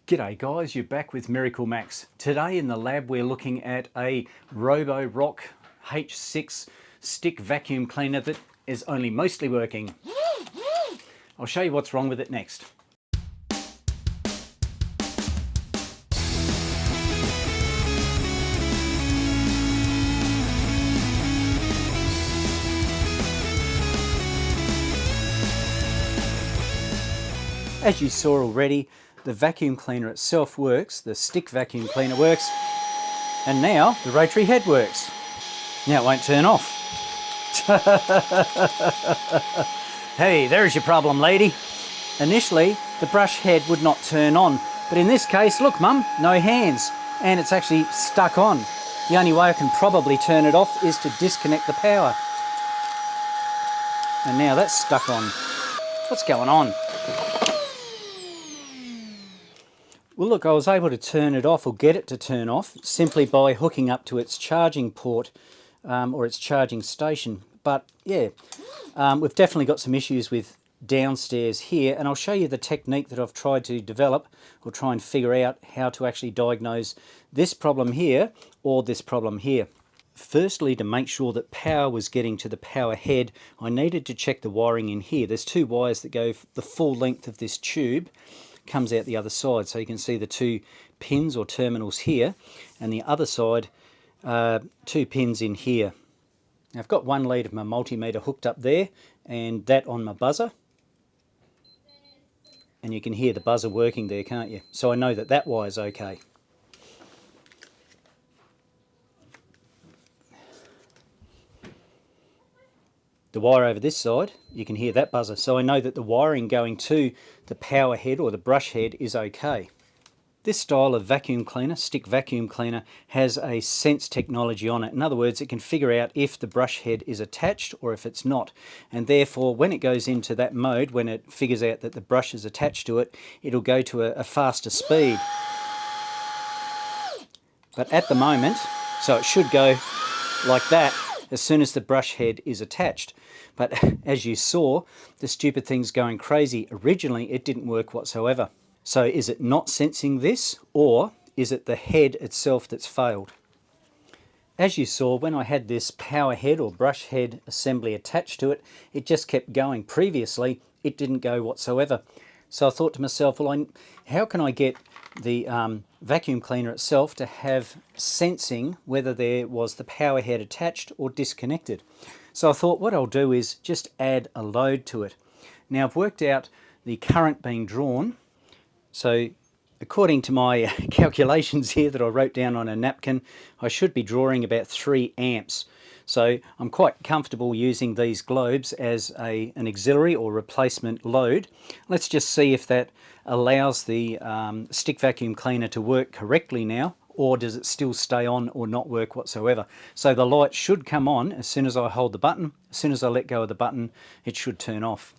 G'day guys, you're back with MiracleMAX. Today in the lab we're looking at a Roborock H6 stick vacuum cleaner that is only mostly working. I'll show you what's wrong with it next. As you saw already, the vacuum cleaner itself works, the stick vacuum cleaner works, and now the rotary head works. Now it won't turn off. Hey, there's your problem, lady. Initially, the brush head would not turn on, but in this case, look mum, no hands, and it's actually stuck on. The only way I can probably turn it off is to disconnect the power. And now that's stuck on. What's going on? Well look, I was able to turn it off or get it to turn off simply by hooking up to its charging port or its charging station. But yeah, we've definitely got some issues with downstairs here, and I'll show you the technique that I've tried to develop or try and figure out how to actually diagnose this problem here or this problem here. Firstly, to make sure that power was getting to the power head, I needed to check the wiring in here. There's two wires that go the full length of this tube, comes out the other side, so you can see the two pins or terminals here, and the other side two pins in here. Now I've got one lead of my multimeter hooked up there and that on my buzzer, and you can hear the buzzer working there, can't you? So I know that that wire's okay. The wire over this side, you can hear that buzzer, so I know that the wiring going to the power head or the brush head is okay. This style of vacuum cleaner, stick vacuum cleaner, has a sense technology on it. In other words, it can figure out if the brush head is attached or if it's not, and therefore when it goes into that mode, when it figures out that the brush is attached to it, it'll go to a faster speed. But at the moment, so it should go like that as soon as the brush head is attached. But as you saw, the stupid thing's going crazy. Originally it didn't work whatsoever. So is it not sensing this, or is it the head itself that's failed? As you saw, when I had this power head or brush head assembly attached to it, it just kept going. Previously it didn't go whatsoever. So I thought to myself, well, how can I get the vacuum cleaner itself to have sensing whether there was the power head attached or disconnected? So I thought what I'll do is just add a load to it. Now I've worked out the current being drawn. So according to my calculations here that I wrote down on a napkin, I should be drawing about 3 amps. So I'm quite comfortable using these globes as an auxiliary or replacement load. Let's just see if that allows the stick vacuum cleaner to work correctly now, or does it still stay on or not work whatsoever. So the light should come on as soon as I hold the button. As soon as I let go of the button, it should turn off.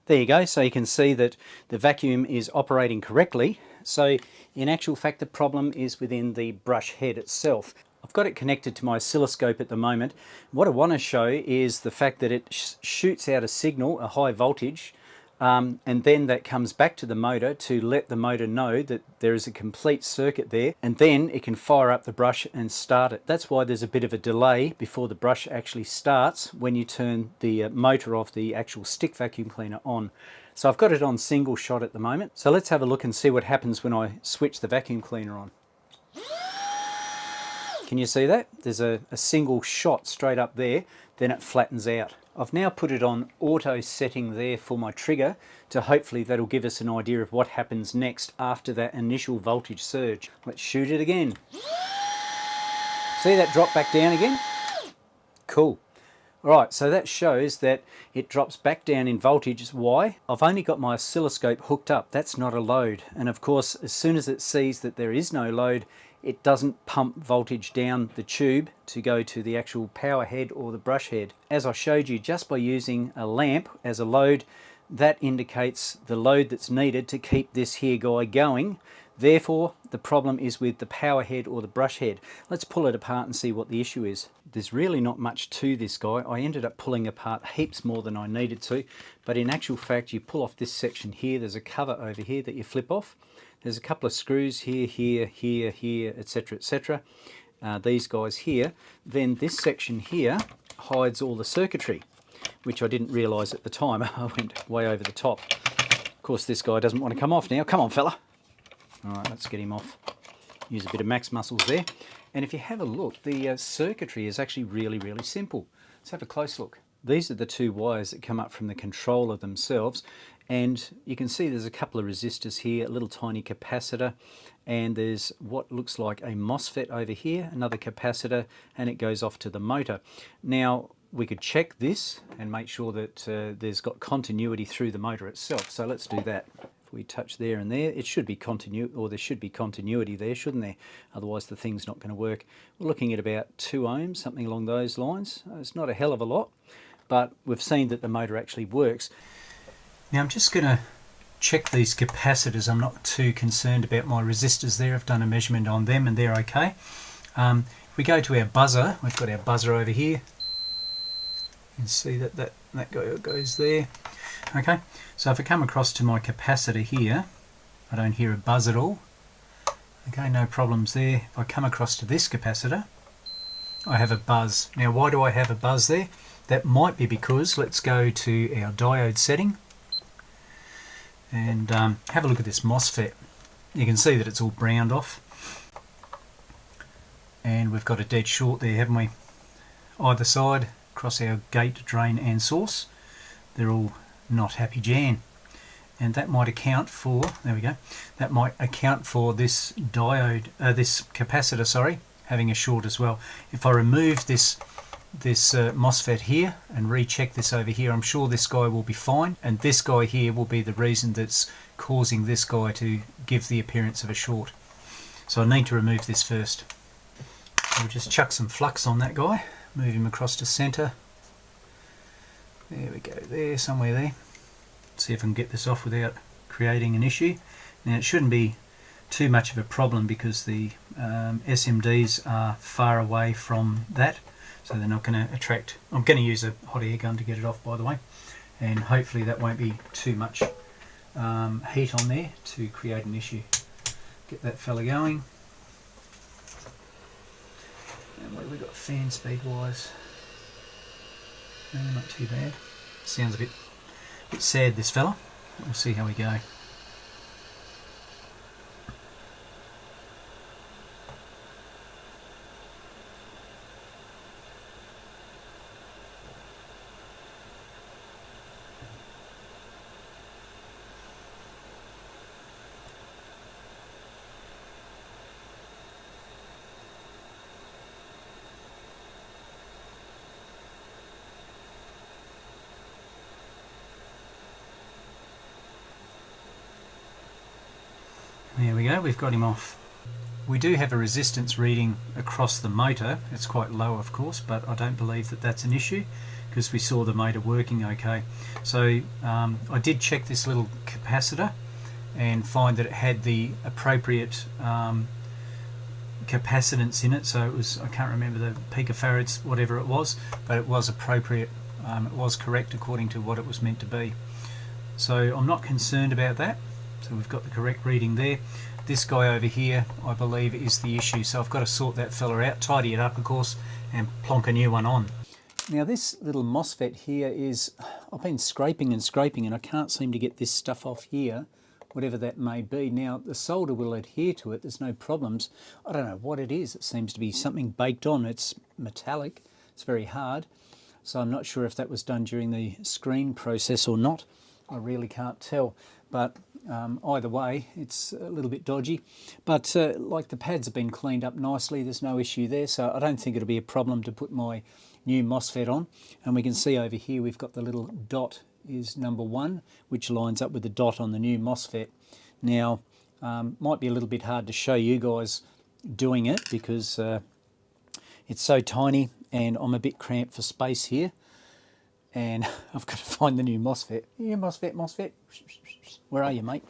There you go, so you can see that the vacuum is operating correctly. So in actual fact the problem is within the brush head itself. I've got it connected to my oscilloscope at the moment. What I want to show is the fact that it shoots out a signal, a high voltage, and then that comes back to the motor to let the motor know that there is a complete circuit there, and then it can fire up the brush and start it. That's why there's a bit of a delay before the brush actually starts when you turn the motor of the actual stick vacuum cleaner on. So I've got it on single shot at the moment. So let's have a look and see what happens when I switch the vacuum cleaner on. Can you see that? There's a single shot straight up there, then it flattens out. I've now put it on auto setting there for my trigger to hopefully that'll give us an idea of what happens next after that initial voltage surge. Let's shoot it again. See that drop back down again? Cool. Alright, so that shows that it drops back down in voltage. Why? I've only got my oscilloscope hooked up. That's not a load. And of course, as soon as it sees that there is no load, it doesn't pump voltage down the tube to go to the actual power head or the brush head. As I showed you, just by using a lamp as a load, that indicates the load that's needed to keep this here guy going. Therefore, the problem is with the power head or the brush head. Let's pull it apart and see what the issue is. there's really not much to this guy. I ended up pulling apart heaps more than I needed to, but in actual fact, you pull off this section here, there's a cover over here that you flip off. There's a couple of screws here, here, here, here, etc., etc. These guys here. Then this section here hides all the circuitry, which I didn't realise at the time. I went way over the top. Of course, this guy doesn't want to come off now. Come on, fella. All right, let's get him off. Use a bit of max muscles there. And if you have a look, the circuitry is actually really, really simple. Let's have a close look. These are the two wires that come up from the controller themselves. And you can see there's a couple of resistors here, a little tiny capacitor, and there's what looks like a MOSFET over here, another capacitor, and it goes off to the motor. Now, we could check this and make sure that there's got continuity through the motor itself. So let's do that. If we touch there and there, it should be there should be continuity there, shouldn't there? Otherwise the thing's not going to work. We're looking at about 2 ohms, something along those lines. It's not a hell of a lot, but we've seen that the motor actually works. Now I'm just going to check these capacitors. I'm not too concerned about my resistors there. I've done a measurement on them and they're okay. If we go to our buzzer, we've got our buzzer over here. You can see that goes there. Okay, so if I come across to my capacitor here, I don't hear a buzz at all. Okay, no problems there. If I come across to this capacitor, I have a buzz. Now why do I have a buzz there? That might be because, let's go to our diode setting and have a look at this MOSFET. You can see that it's all browned off. And we've got a dead short there, haven't we? Either side, across our gate, drain and source. They're all not happy Jan. And that might account for, there we go, that might account for this diode, this capacitor, sorry, having a short as well. If I remove this MOSFET here and recheck this over here, I'm sure this guy will be fine, and this guy here will be the reason that's causing this guy to give the appearance of a short. So I need to remove this first. We'll just chuck some flux on that guy, move him across to center. There we go, there, somewhere there. See if I can get this off without creating an issue. Now it shouldn't be too much of a problem because the SMDs are far away from that, so they're not going to attract. I'm going to use a hot air gun to get it off, by the way, and hopefully that won't be too much heat on there to create an issue. Get that fella going. And what have we got fan speed wise? Not too bad. Sounds a bit sad, this fella. We'll see how we go. There we go, we've got him off. We do have a resistance reading across the motor. It's quite low, of course, but I don't believe that that's an issue because we saw the motor working okay. So I did check this little capacitor and find that it had the appropriate capacitance in it. So it was, I can't remember the picofarads, whatever it was, but it was appropriate. It was correct according to what it was meant to be. So I'm not concerned about that. So we've got the correct reading there. This guy over here, I believe, is the issue. So I've got to sort that fella out, tidy it up, of course, and plonk a new one on. Now this little MOSFET here is, I've been scraping and I can't seem to get this stuff off here, whatever that may be. Now the solder will adhere to it, there's no problems. I don't know what it is. It seems to be something baked on. It's metallic, it's very hard. So I'm not sure if that was done during the screen process or not. I really can't tell. But either way, it's a little bit dodgy. But like the pads have been cleaned up nicely, there's no issue there. So I don't think it'll be a problem to put my new MOSFET on. And we can see over here we've got the little dot is number 1, which lines up with the dot on the new MOSFET. Now, might be a little bit hard to show you guys doing it because it's so tiny and I'm a bit cramped for space here. And I've got to find the new MOSFET. Yeah, MOSFET. Where are you, mate?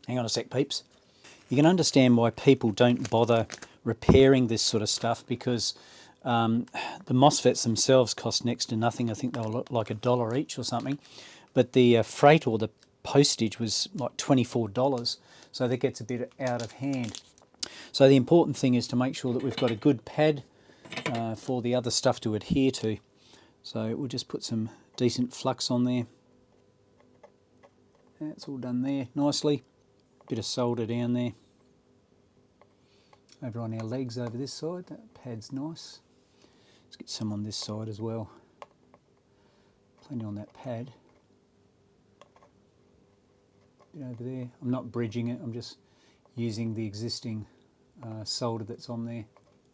Hang on a sec, peeps. You can understand why people don't bother repairing this sort of stuff because The MOSFETs themselves cost next to nothing. I think they were like $1 each or something. But the freight or the postage was like $24. So that gets a bit out of hand. So the important thing is to make sure that we've got a good pad for the other stuff to adhere to. So we'll just put some decent flux on there. That's all done there nicely. Bit of solder down there. Over on our legs over this side, that pad's nice. Let's get some on this side as well. Plenty on that pad. Bit over there. I'm not bridging it, I'm just using the existing solder that's on there.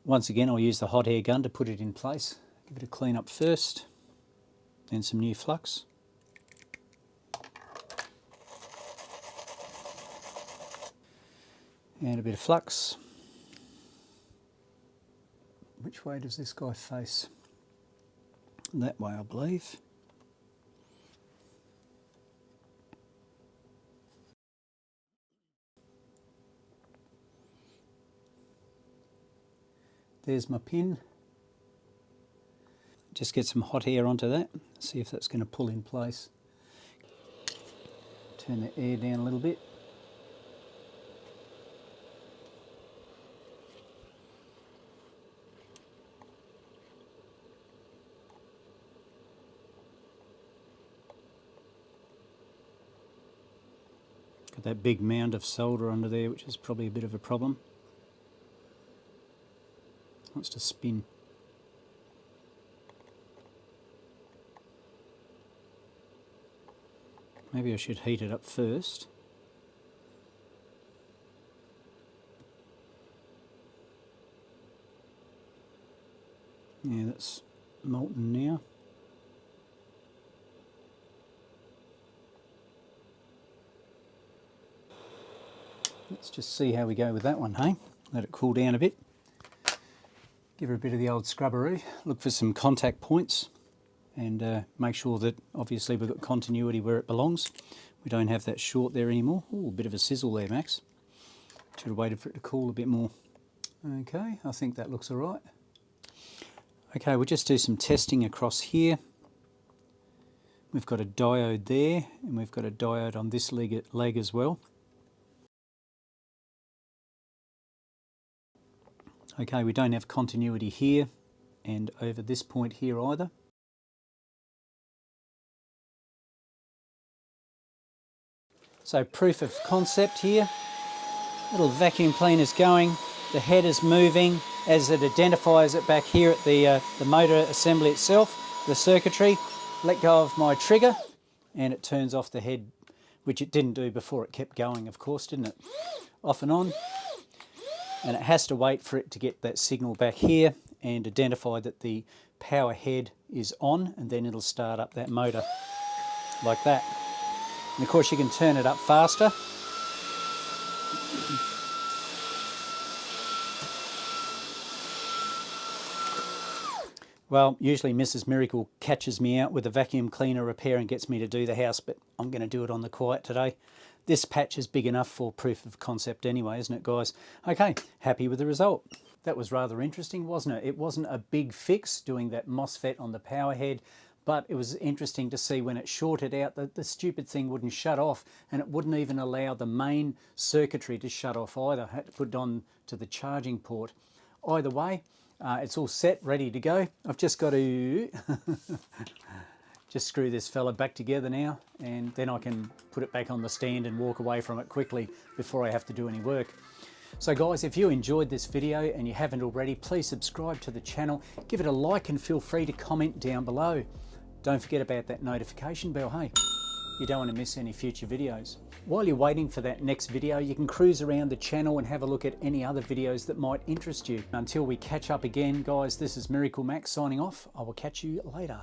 Once again, I'll use the hot air gun to put it in place. Give it a clean up first, then some new flux. And a bit of flux. Which way does this guy face? That way, I believe. There's my pin. Just get some hot air onto that. See if that's going to pull in place. Turn the air down a little bit. Got that big mound of solder under there, which is probably a bit of a problem. Wants to spin. Maybe I should heat it up first. Yeah, that's molten now. Let's just see how we go with that one, hey? Let it cool down a bit. Give her a bit of the old scrubberoo. Look for some contact points and make sure that obviously we've got continuity where it belongs. We don't have that short there anymore. Ooh, a bit of a sizzle there, Max. Should have waited for it to cool a bit more. Okay, I think that looks all right. Okay, we'll just do some testing across here. We've got a diode there and we've got a diode on this leg as well. Okay, we don't have continuity here and over this point here either. So proof of concept here. Little vacuum cleaner's going, the head is moving as it identifies it back here at the motor assembly itself, the circuitry. Let go of my trigger and it turns off the head, which it didn't do before. It kept going, of course, didn't it? Off and on. And it has to wait for it to get that signal back here and identify that the power head is on, and then it'll start up that motor like that. And of course you can turn it up faster. Well, usually Mrs. Miracle catches me out with a vacuum cleaner repair and gets me to do the house, but I'm going to do it on the quiet today. This patch is big enough for proof of concept anyway, isn't it, guys? Okay, happy with the result. That was rather interesting, wasn't it? It wasn't a big fix doing that MOSFET on the power head, but it was interesting to see when it shorted out that the stupid thing wouldn't shut off, and it wouldn't even allow the main circuitry to shut off either. I had to put it on to the charging port. Either way, it's all set, ready to go. I've just got to just screw this fella back together now, and then I can put it back on the stand and walk away from it quickly before I have to do any work. So guys, if you enjoyed this video and you haven't already, please subscribe to the channel, give it a like and feel free to comment down below. Don't forget about that notification bell, hey? You don't want to miss any future videos. While you're waiting for that next video, you can cruise around the channel and have a look at any other videos that might interest you. Until we catch up again, guys, this is MiracleMAX signing off. I will catch you later.